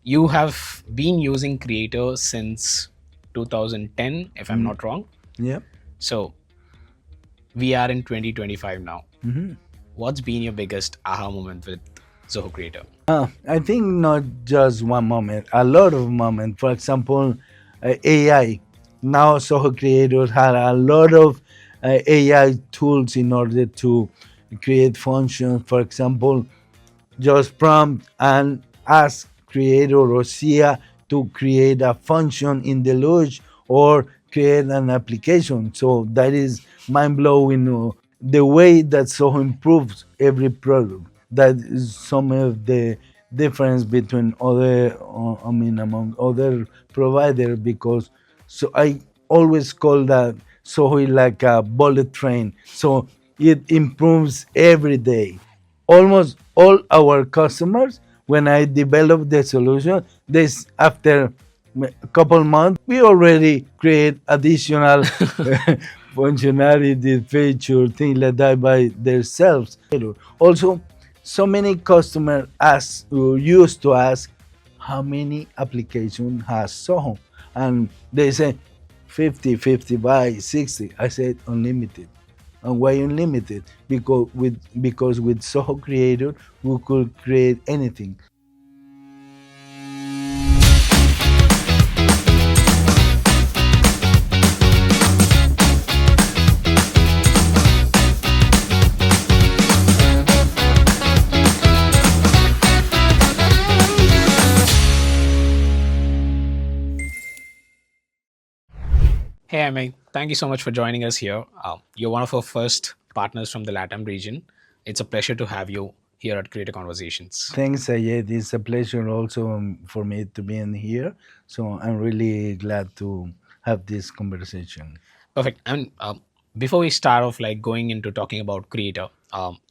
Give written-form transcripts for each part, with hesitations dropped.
you have been using Creator since 2010, if I'm Mm, not wrong. yeah. So we are in 2025 now. hmm What's been your biggest aha moment with Zoho Creator? I think not just one moment, a lot of moments. For example, AI. Now, Soho creators had a lot of AI tools in order to create functions. For example, just prompt and ask creator or SIA to create a function in the Deluge or create an application. So that is mind blowing. The way that Soho improves every product. That is some of the difference between other, among other providers, because so I always call that Soho is like a bullet train. So it improves every day. Almost all our customers, when I develop the solution, this after a couple months we already create additional functionality, feature, things like that by themselves. Also, so many customers ask or used to ask how many application has Soho, and they say 50, 50 by 60. I said unlimited. And why unlimited? Because with Soho Creator we could create anything. Hey, Ame, thank you so much for joining us here. You're one of our first partners from the LATAM region. It's a pleasure to have you here at Creator Conversations. Thanks, Ayed. It's a pleasure also for me to be in here. So I'm really glad to have this conversation. Perfect. And before we start off, like going into talking about Creator,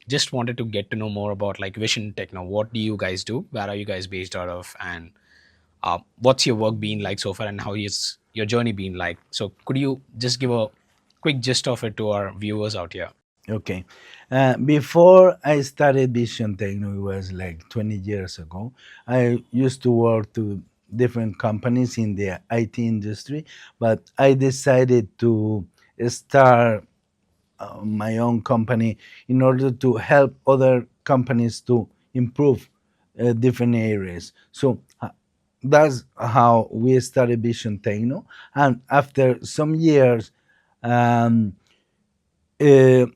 just wanted to get to know more about like Vision Techno. What do you guys do? Where are you guys based out of? And what's your work been like so far? And how is your journey been like? So could you just give a quick gist of it to our viewers out here? Okay. Before I started Vision Techno, it was like 20 years ago. I used to work to different companies in the IT industry, but I decided to start my own company in order to help other companies to improve different areas. So that's how we started Vision Techno. And after some years, um, uh,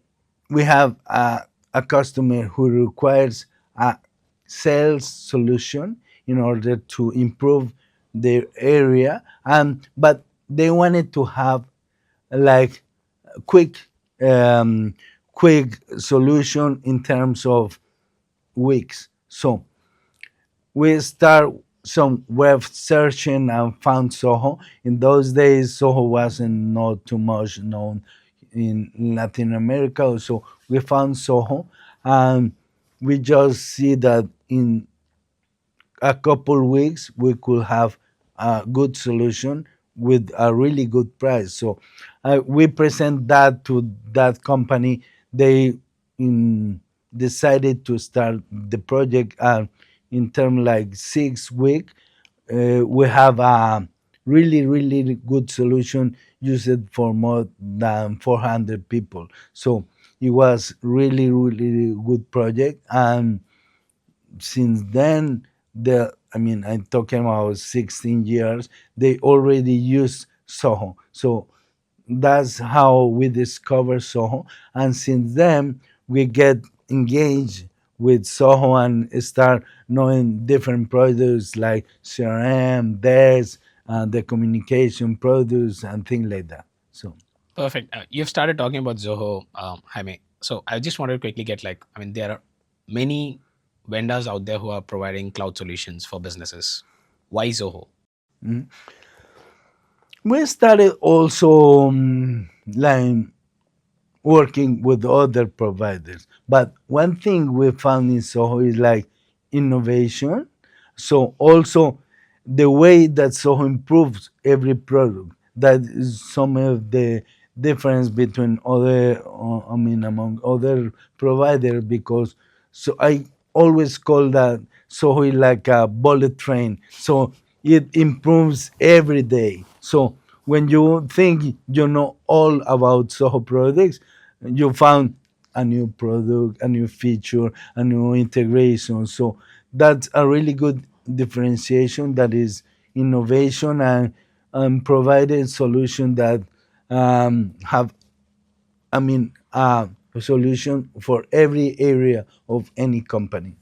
we have a customer who requires a sales solution in order to improve their area, and but they wanted to have like quick um, quick solution in terms of weeks. So we start some web searching and found Soho. In those days, Soho wasn't not too much known in Latin America, so we found Soho, and we just see that in a couple weeks we could have a good solution with a really good price. So we present that to that company. They in, decided to start the project, and in terms like 6 weeks, we have a really good solution used for more than 400 people. So it was really good project, and since then, I'm talking about 16 years, they already use Soho. So that's how we discover Soho, and since then we get engaged with Soho and start knowing different products like CRM, DES, the communication products and things like that. So Perfect. You've started talking about Zoho, Jaime. So I just wanted to quickly get like, I mean, there are many vendors out there who are providing cloud solutions for businesses. Why Zoho? mm, we started also like working with other providers. But one thing we found in Soho is like innovation. So also the way that Soho improves every product. That is some of the difference between other, among other providers, because so I always call that So it's like a bullet train. So it improves every day. So when you think you know all about Soho products, you found a new product, a new feature, a new integration. So that's a really good differentiation. That is innovation and provided solution that have, I mean, a solution for every area of any company.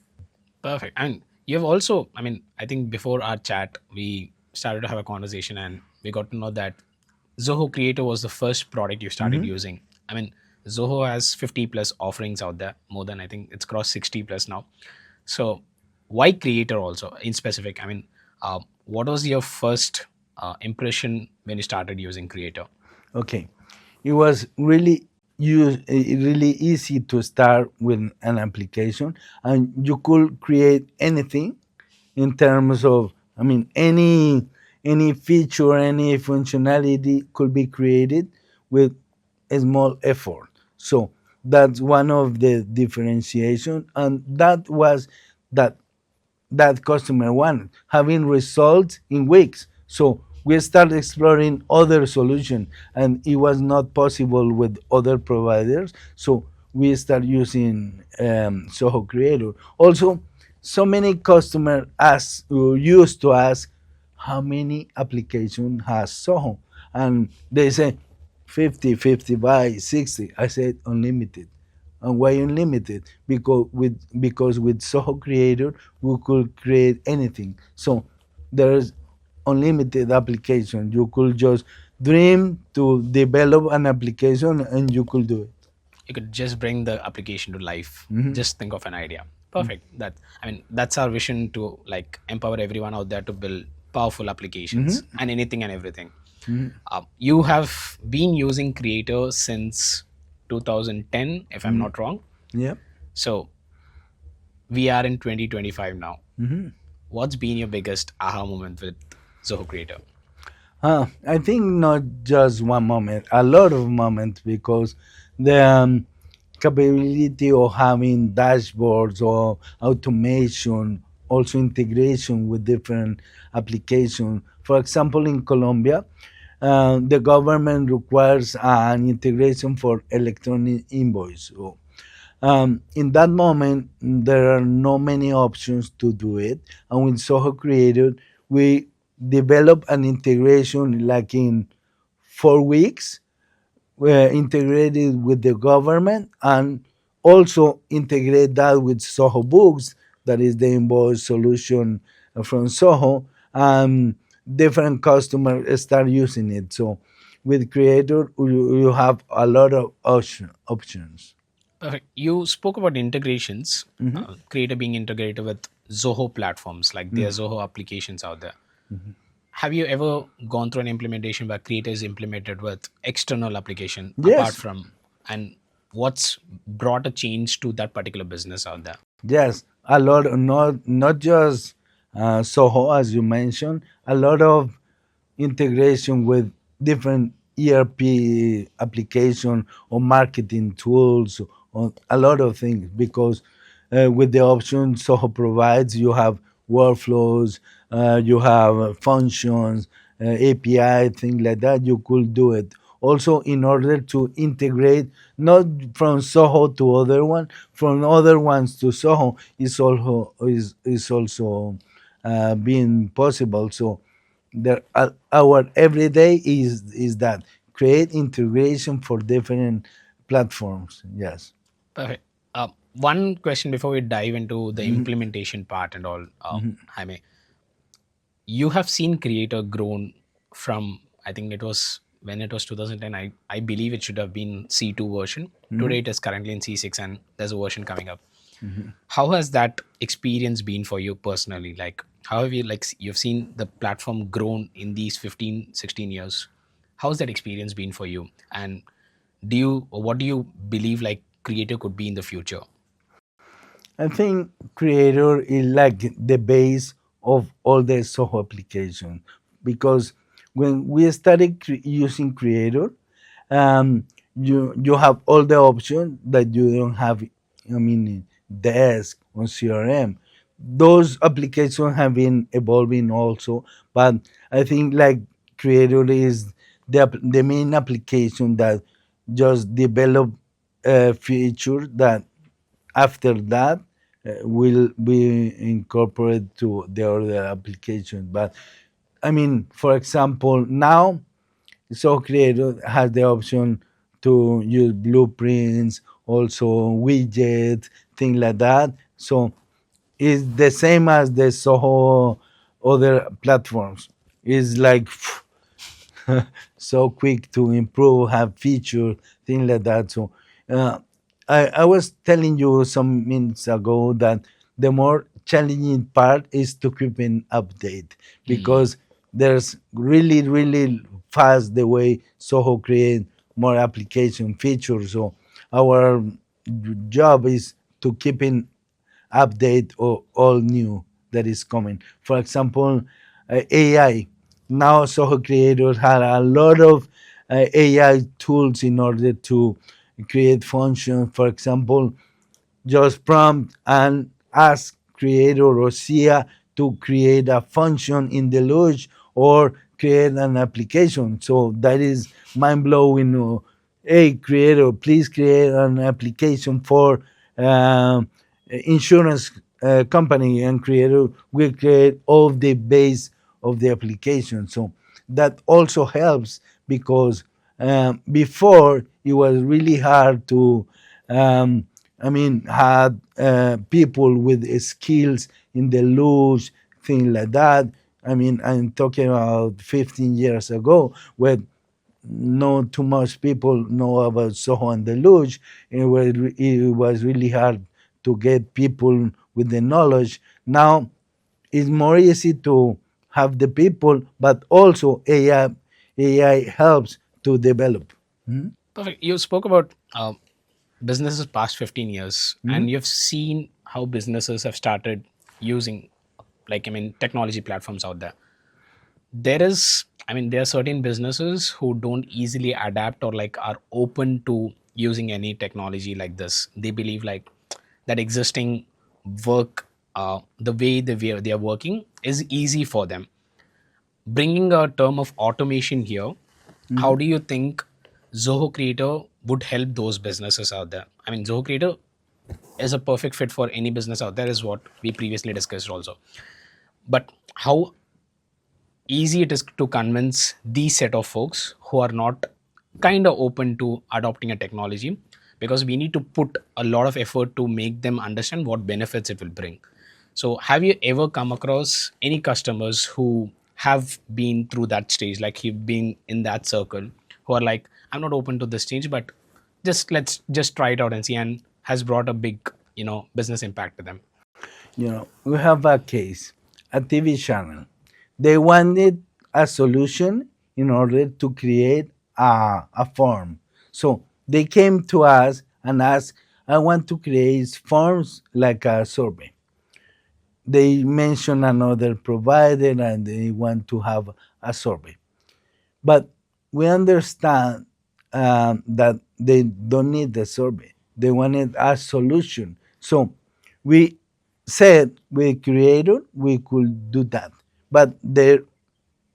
Perfect. And you have also, I mean, I think before our chat, we started to have a conversation and we got to know that Zoho Creator was the first product you started Hmm. using. I mean, Zoho has 50 plus offerings out there, more than I think it's crossed 60 plus now. So, why Creator also in specific? I mean, what was your first impression when you started using Creator? Okay, it was really easy to start with an application, and you could create anything in terms of, I mean, any feature, any functionality could be created with a small effort. So that's one of the differentiation, and that was that that customer wanted, having results in weeks. So we started exploring other solutions, and it was not possible with other providers. So we started using Soho Creator. Also, so many customers used to ask how many application has Soho, and they say 50, 50 by 60. I said unlimited. And why unlimited? Because with Soho Creator we could create anything. So there's unlimited application. You could just dream to develop an application and you could do it. You could just bring the application to life. Hmm. Just think of an idea. Perfect. That, I mean, that's our vision to like empower everyone out there to build powerful applications Hmm. and anything and everything. Hmm. You have been using Creator since 2010, if I'm Hmm. not wrong. Yeah. So we are in 2025 now. Hmm. What's been your biggest aha moment with Zoho Creator? I think not just one moment, a lot of moments, because the capability of having dashboards or automation, also integration with different applications. For example, in Colombia, the government requires an integration for electronic invoice. So, in that moment, there are no many options to do it. And with Soho Creator, we develop an integration like in 4 weeks. We're integrated with the government and also integrate that with Soho Books, that is the invoice solution from Soho. Different customers start using it. So with Creator, you have a lot of options. Perfect. You spoke about integrations, Hmm. Creator being integrated with Zoho platforms, like there are Zoho applications out there. Have you ever gone through an implementation where Creator is implemented with external application apart Yes, from, and what's brought a change to that particular business out there? yes, a lot. Not just Soho, as you mentioned, a lot of integration with different ERP application or marketing tools or a lot of things, because with the option Soho provides, you have workflows, you have functions, API, things like that. You could do it. Also, in order to integrate not from Soho to other one, from other ones to Soho is also being possible. So our everyday is that create integration for different platforms. Yes. Perfect. One question before we dive into the Mhm. implementation part and all, Mhm. Jaime, you have seen Creator grown from, I think it was when it was 2010, I believe it should have been C2 version. Today Mhm. it is currently in C6 and there's a version coming up. Mhm. How has that experience been for you personally? Like, how have you, like, you've seen the platform grown in these 15, 16 years? How's that experience been for you? And do you, or what do you believe like Creator could be in the future? I think Creator is like the base of all the Soho application, because when we started using Creator, you have all the options that you don't have. I mean, desk or CRM. those applications have been evolving also, but I think like Creator is the main application that just develop a feature that after that will be incorporated to the other applications. But I mean, for example, now So Creator has the option to use blueprints, also widgets, things like that. So it's the same as the Soho other platforms. It's like so quick to improve, have features, things like that. So uh, I was telling you some minutes ago that the more challenging part is to keep an update Hmm. because there's really fast the way Soho create more application features. So our job is to keep in update or all new that is coming. For example, AI. Now Soho creators had a lot of AI tools in order to create functions. For example, just prompt and ask creator or SIA to create a function in the Luge or create an application. So that is mind blowing. Hey, creator, please create an application for um, insurance company, and creator will create all the base of the application. So that also helps because before it was really hard to had people with skills in the luge, things like that. I mean, I'm talking about 15 years ago, where not too much people know about Soho and the luge. It was really hard to get people with the knowledge. Now it's more easy to have the people, but also AI helps to develop. Perfect. You spoke about businesses past 15 years, Mhm. and you've seen how businesses have started using, like, I mean, technology platforms out there. There are certain businesses who don't easily adapt or like are open to using any technology like this. They believe like that existing work, the way they are working is easy for them. Bringing a term of automation here, how Mhm. do you think Zoho Creator would help those businesses out there? I mean, Zoho Creator is a perfect fit for any business out there, is what we previously discussed also. But how easy it is to convince these set of folks who are not kind of open to adopting a technology, because we need to put a lot of effort to make them understand what benefits it will bring. So have you ever come across any customers who have been through that stage, like you've been in that circle, who are like, I'm not open to this change, but just let's just try it out and see, and has brought a big, business impact to them? We have a case, a TV channel. They wanted a solution in order to create a form. So they came to us and asked, I want to create forms like a survey. They mention another provider and they want to have a survey. But we understand that they don't need the survey. They wanted a solution. So we said with Creator we could do that. But they're,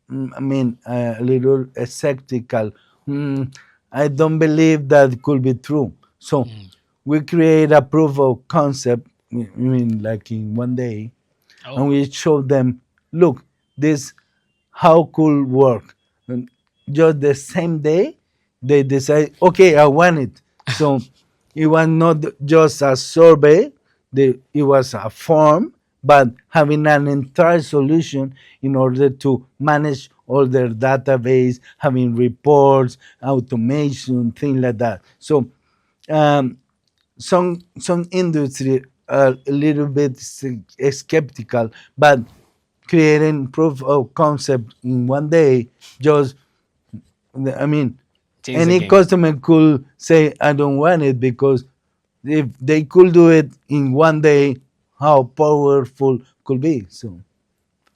a little skeptical. Mm, I don't believe that could be true. So Mm. we create a proof of concept, like in one day, and Oh, we show them, look, this how could work. And just the same day, they decide, okay, I want it. So it was not just a survey, it was a form, but having an entire solution in order to manage all their database, having reports, automation, things like that. So um, some industry are a little bit skeptical, but creating proof of concept in one day just, I mean, change the any game. customer could say I don't want it, because if they could do it in one day, how powerful could be. So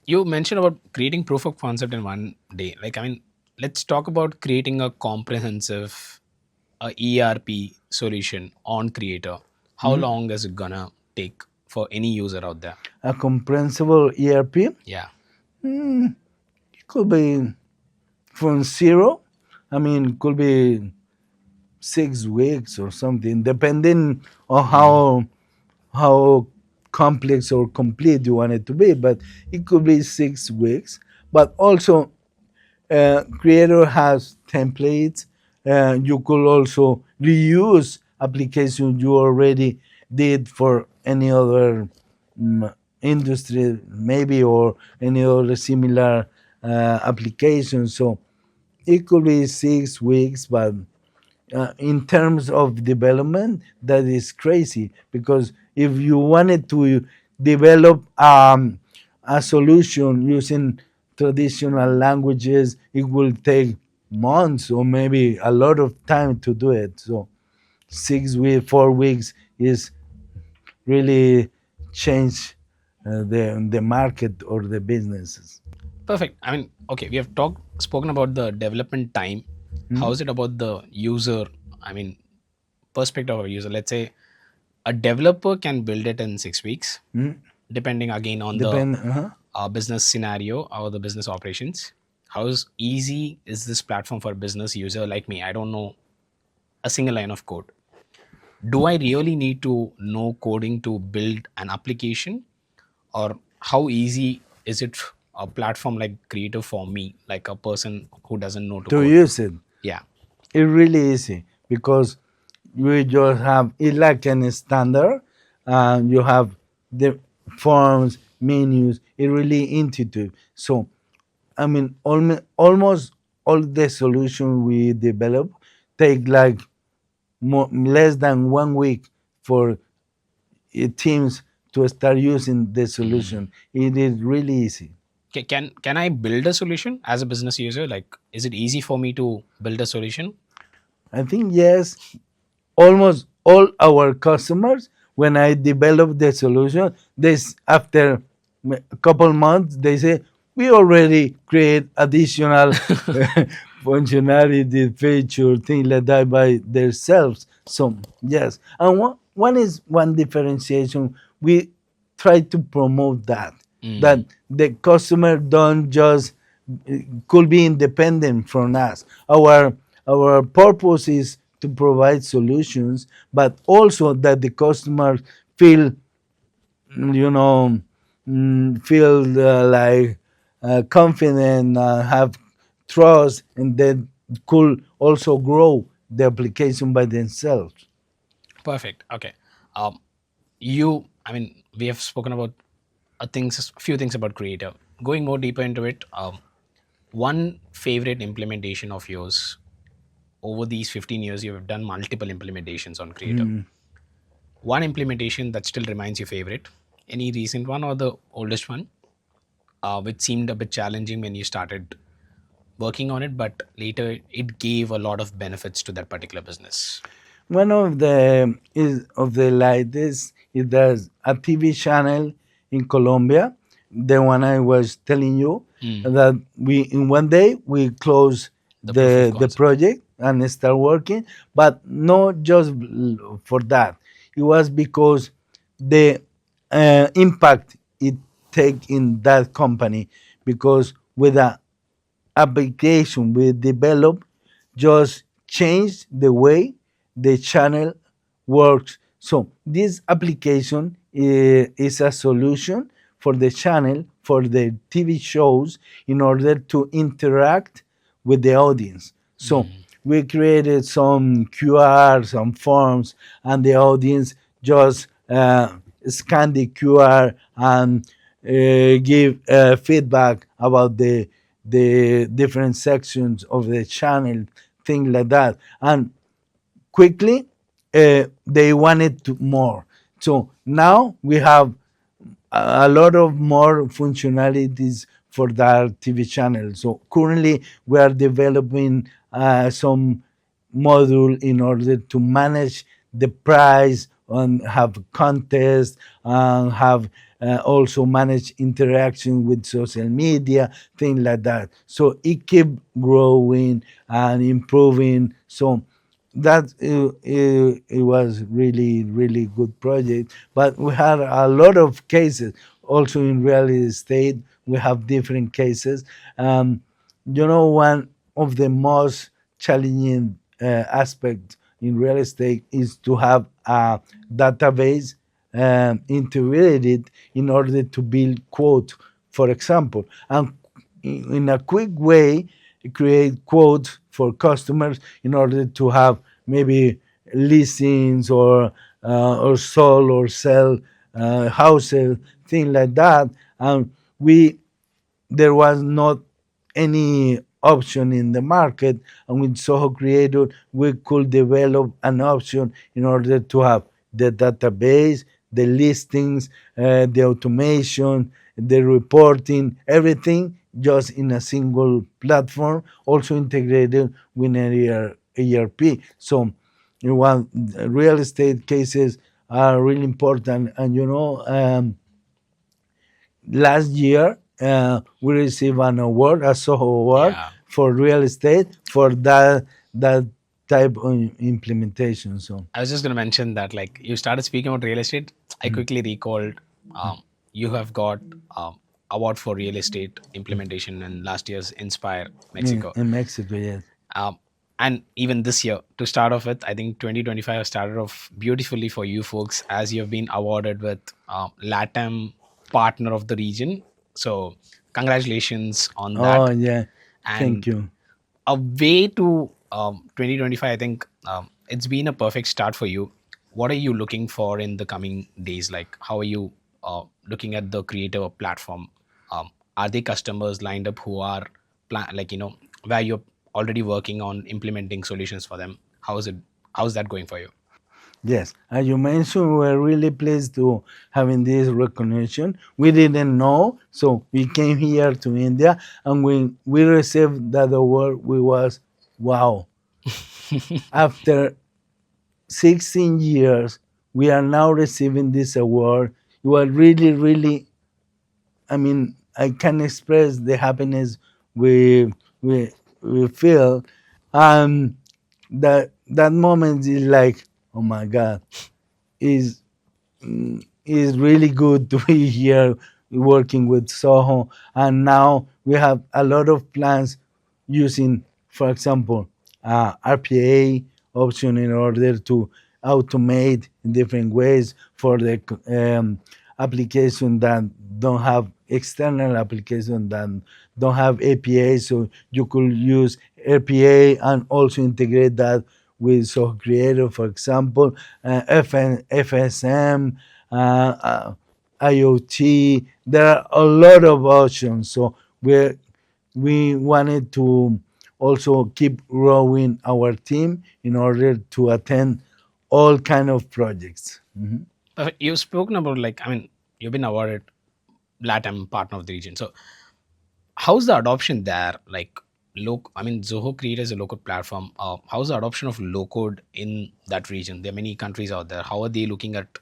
You mentioned about creating proof of concept in one day. Like, I mean, let's talk about creating a comprehensive ERP solution on Creator. How mhm. long is it gonna take for any user out there? A comprehensible ERP, Yeah. it could be from zero. I mean, could be 6 weeks or something, depending on how complex or complete you want it to be. But it could be 6 weeks. But also, Creator has templates. You could also reuse applications you already did for any other industry, maybe, or any other similar application. So it could be 6 weeks, but in terms of development, that is crazy because if you wanted to develop a solution using traditional languages, it will take months or maybe a lot of time to do it. So 6 weeks, 4 weeks is really change the market or the businesses. Perfect. I mean, okay, we have spoken about the development time. How is it about the user? I mean, perspective of a user. Let's say a developer can build it in 6 weeks, depending again on the Depend. business scenario or the business operations. How easy is this platform for a business user like me? I don't know a single line of code. Do I really need to know coding to build an application, or how easy is it a platform like Creator for me, like a person who doesn't know to To code? use it, Yeah. it's really easy because we just have it like an standard. You have the forms, menus. It's really intuitive. So I mean, almost all the solutions we develop take like less than 1 week for teams to start using the solution. It is really easy. Can I build a solution as a business user? Like, is it easy for me to build a solution? I think yes, almost all our customers, when I develop the solution, this after a couple months they say we already create additional functionality, feature, things like that by themselves. So yes, and one differentiation we try to promote that the customer don't just could be independent from us. Our purpose is to provide solutions, but also that the customers feel, you know, feel like confident, have trust, and then could also grow the application by themselves. Perfect. Okay. Um, I mean, we have spoken about a few things about Creator. Going more deeper into it, one favorite implementation of yours over these 15 years, you have done multiple implementations on Creator. One implementation that still remains your favorite, any recent one or the oldest one, which seemed a bit challenging when you started working on it, but later it gave a lot of benefits to that particular business. One of the latest is there's a TV channel in Colombia, the one I was telling you that we in one day we close The proof of the concept. project and start working, but not just for that. It was because the impact it take in that company because with a application we develop just change the way the channel works. So this application is a solution for the channel for the TV shows in order to interact with the audience. So we created some QR, some forms, and the audience just scan the QR and give feedback about the different sections of the channel, things like that. And quickly, they wanted to more. So now we have a lot of more functionalities for that TV channel. So currently, we are developing some module in order to manage the price and have contests and have also manage interaction with social media, things like that. So it keep growing and improving. So that it was really good project, but we had a lot of cases also in real estate. We have different cases. um, One of the most challenging aspects in real estate is to have a database integrated in order to build quote, for example, and in a quick way create quotes for customers in order to have maybe listings or sold or sell houses, things like that. And we there was not any option in the market, and with Zoho Creator we could develop an option in order to have the database, the listings, the automation, the reporting, everything just in a single platform, also integrated with an ERP. So one real estate cases are really important. And last year we received an award, a Soho award Yeah. for real estate for that type of implementation. So I was just going to mention that, like, you started speaking about real estate. I quickly recalled you have got um, award for real estate implementation in last year's Inspire Mexico. in Mexico, yes. Um, and even this year, to start off with, I think 2025 has started off beautifully for you folks, as you have been awarded with LATAM Partner of the Region. So, congratulations on Oh that. yeah, thank And you. a way to 2025, I think it's been a perfect start for you. What are you looking for in the coming days? Like, how are you looking at the creator platform? Are there customers lined up who are like, where you're already working on implementing solutions for them? How's that going for you? Yes, as you mentioned, we're really pleased to having this recognition. We didn't know, so we came here to India, and when we received that award, we was wow. After 16 years, we are now receiving this award. You are really, I mean, I can express the happiness we we we feel. Um, that moment is like, oh my God, is is really good to be here working with Soho. And now we have a lot of plans using, for example, RPA option in order to automate in different ways for the application that don't have external application that don't have APA. So you could use RPA and also integrate that with Zoho Creator, for example, FSM, IoT. There are a lot of options. So we wanted to also keep growing our team in order to attend all kind of projects. You've spoken about, like, I mean, you've been awarded LATAM Partner of the Region. So, how's the adoption there? Like, I mean, Zoho Creator is a local platform. How's the adoption of low code in that region? There are many countries out there. How are they looking at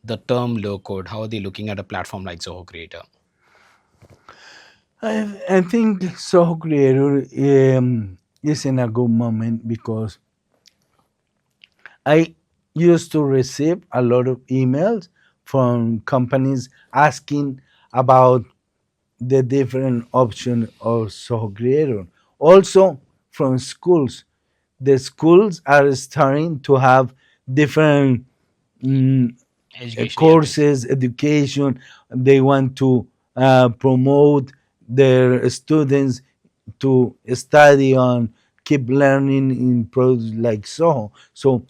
the term low code? How are they looking at a platform like Zoho Creator? I think Soho Creator is in a good moment because I used to receive a lot of emails from companies asking about the different option of Soho Creator. Also from schools. The schools are starting to have different mm, Education, yeah, things. courses, education. They want to promote their students to study on, keep learning in products like Soho. So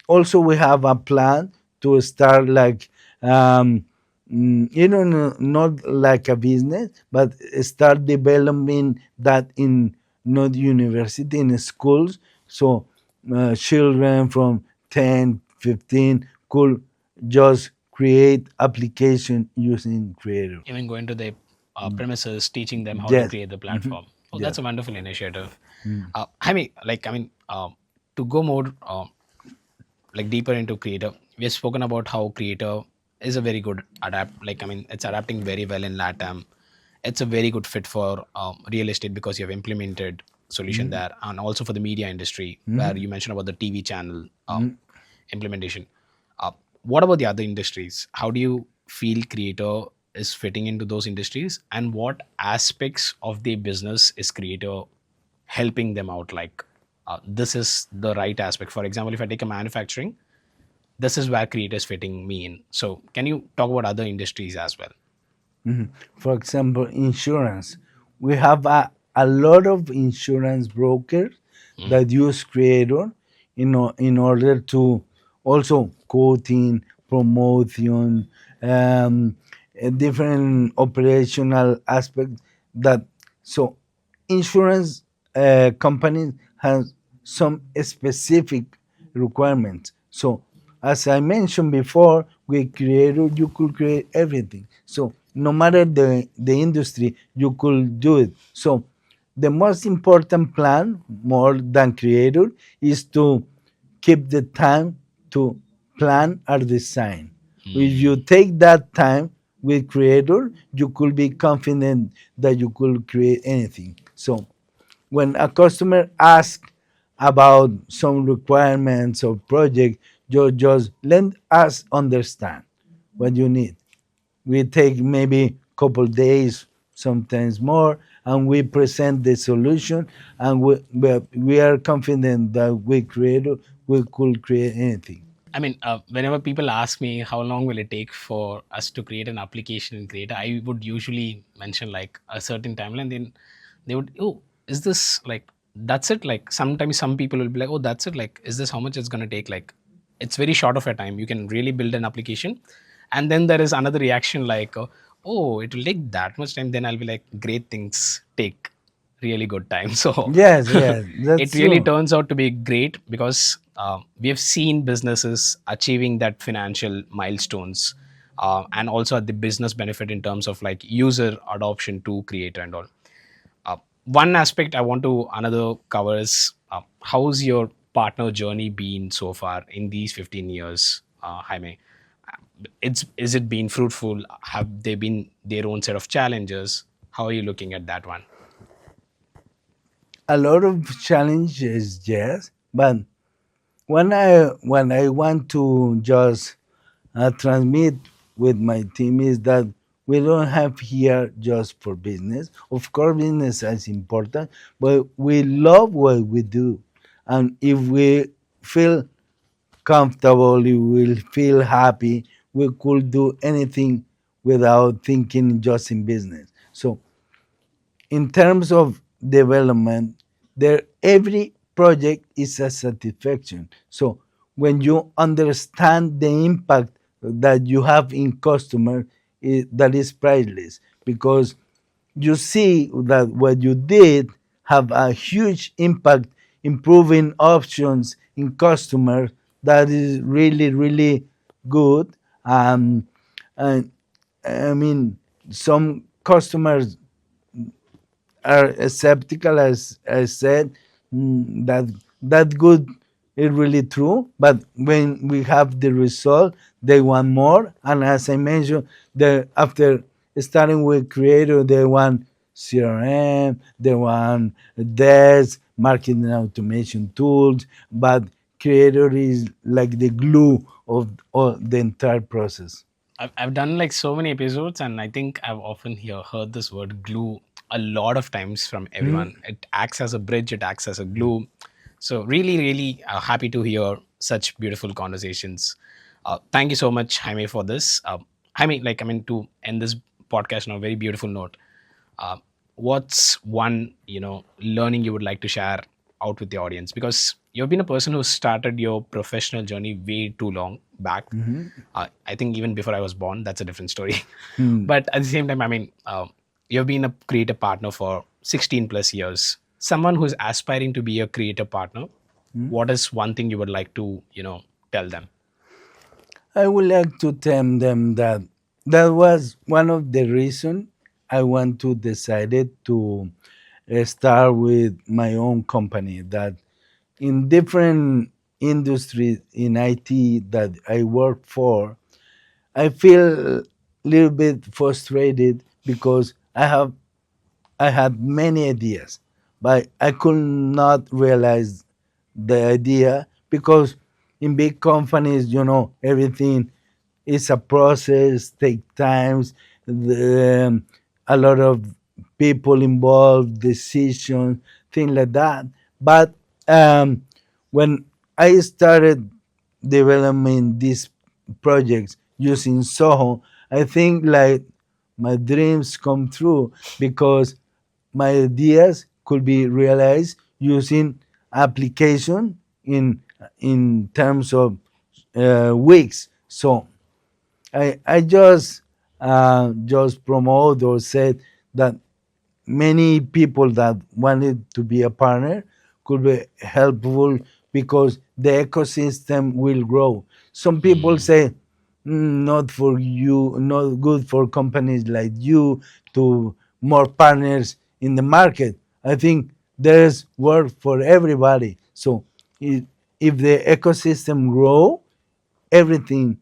also we have a plan to start like not like a business, but start developing that in not university, in schools. So children from 10, 15 could just create application using Creator. Even going to the premises, teaching them how to Yes. create the Hmm. platform. Oh, Yes. that's a wonderful initiative. I mean, to go more like deeper into Creator, we have spoken about how Creator is a very good adapt. Like, I mean, it's adapting very well in LATAM. It's a very good fit for real estate because you have implemented. solution there, and also for the media industry where you mentioned about the TV channel implementation. Uh, what about the other industries? How do you feel Creator is fitting into those industries, and what aspects of the business is Creator helping them out? Like, this is the right aspect. For example, if I take a manufacturing, this is where Creator is fitting me in. So, can you talk about other industries as well? For example, insurance. We have a lot of insurance brokers that use Creator in order to also quoting, promotion, different operational aspects that so insurance companies have some specific requirements. So, as I mentioned before, with Creator, you could create everything. So, no matter the industry, you could do it. So, the most important plan, more than Creator, is to keep the time to plan or design. If you take that time with Creator, you could be confident that you could create anything. So, when a customer asks about some requirements or project, you just let us understand what you need. We take maybe couple days, sometimes more, and we present the solution, and we are confident that we could create anything. I mean, whenever people ask me how long will it take for us to create an application in Creator, I would usually mention like a certain timeline. Then they would, oh, is this like that's it? Like sometimes some people will be like, oh, that's it. Like, is this how much it's gonna take? Like, it's very short of a time. You can really build an application, and then there is another reaction like, oh, it will take that much time. Then I'll be like, great things take really good time. So Yes, yes, it that's really true. turns out to be great because we have seen businesses achieving that financial milestones, and also at the business benefit in terms of like user adoption to Creator and all. One aspect I want to another cover is how's your partner journey been so far in these 15 years, Jaime? It's is it been fruitful? Have they been their own set of challenges? How are you looking at that one? A lot of challenges, yes, but when I want to just transmit with my team is that we don't have here just for business. Of course, business is important, but we love what we do, and if we feel comfortable, if we feel happy, we could do anything without thinking just in business. So in terms of development, there every project is a satisfaction. So when you understand the impact that you have in customer, that is priceless because you see that what you did have a huge impact improving options in customer. That is really really good. And I mean, some customers are skeptical, as I said, that good is really true. But when we have the result, they want more. And as I mentioned, after starting with Creator, they want CRM, they want desk, marketing automation tools. But Creator is like the glue of the entire process. I've done like so many episodes, and I think I've often heard this word glue a lot of times from everyone. It acts as a bridge, it acts as a glue. So, really, really happy to hear such beautiful conversations. Thank you so much, Jaime, for this. Jaime, like, I mean, to end this podcast on a very beautiful note, uh, what's one learning you would like to share out with the audience, because you've been a person who started your professional journey way too long back. I think even before I was born. That's a different story. But at the same time, I mean, you've been a creative partner for 16 plus years. Someone who's aspiring to be a creative partner, what is one thing you would like to tell them? I would like to tell them that that was one of the reasons I want to decided to start with my own company. That in different industries in IT that I work for, I feel a little bit frustrated because I had many ideas, but I could not realize the idea because in big companies, everything is a process, take times, a lot of people involved, decisions, things like that. But um, when I started developing these projects using Soho, I think like my dreams come true because my ideas could be realized using application in terms of weeks. So I just promote or said that many people that wanted to be a partner could be helpful because the ecosystem will grow. Some people Hmm. say, not for you, not good for companies like you to more partners in the market. I think there's work for everybody. So if, if the ecosystem grow, everything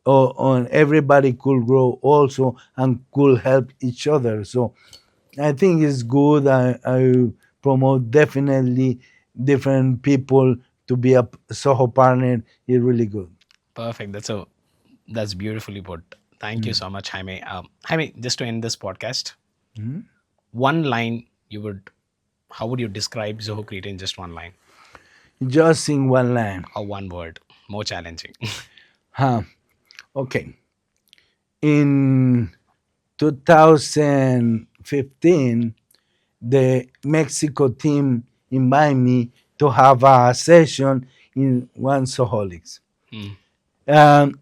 on everybody could grow also and could help each other. So I think it's good. I promote definitely different people to be a Soho partner. It's really good. Perfect. That's beautifully put. Thank you so much, Jaime. Jaime, just to end this podcast, Mhm. one line you would, how would you describe Zoho Creator in just one line Just in one line. or one word? More challenging. Huh. Okay. In 2015, the Mexico team invited me to have a session in one Soholics. Hmm. Um,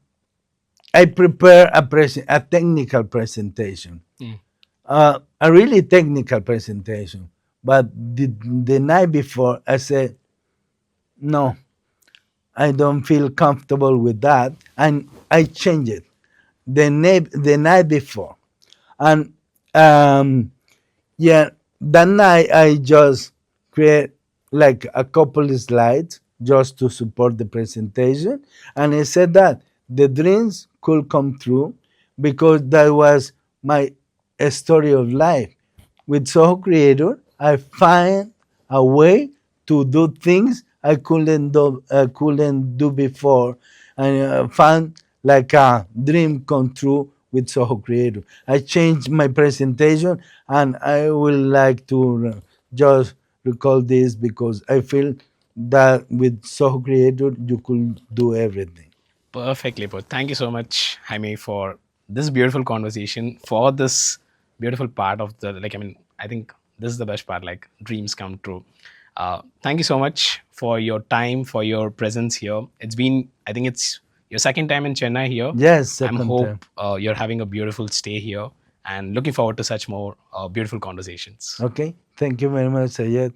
I prepare a technical presentation, Hmm. a really technical presentation. But the night before, I said, no, I don't feel comfortable with that. And I changed it the night before. And um, yeah, that night I just create like a couple of slides just to support the presentation. And I said that the dreams could come true because that was my story of life. With Zoho Creator, I find a way to do things I couldn't do before, and found like a dream come true with Zoho Creator. I changed my presentation, and I would like to just recall this because I feel that with Zoho Creator you could do everything. Perfectly put. Thank you so much, Jaime, for this beautiful conversation, for this beautiful part of the, like, I mean, I think this is the best part, like dreams come true. Thank you so much for your time, for your presence here. It's been, I think it's your second time in Chennai here. Yes, I'm second time. hope you're having a beautiful stay here and looking forward to such more beautiful conversations. Okay, thank you very much, Sayed.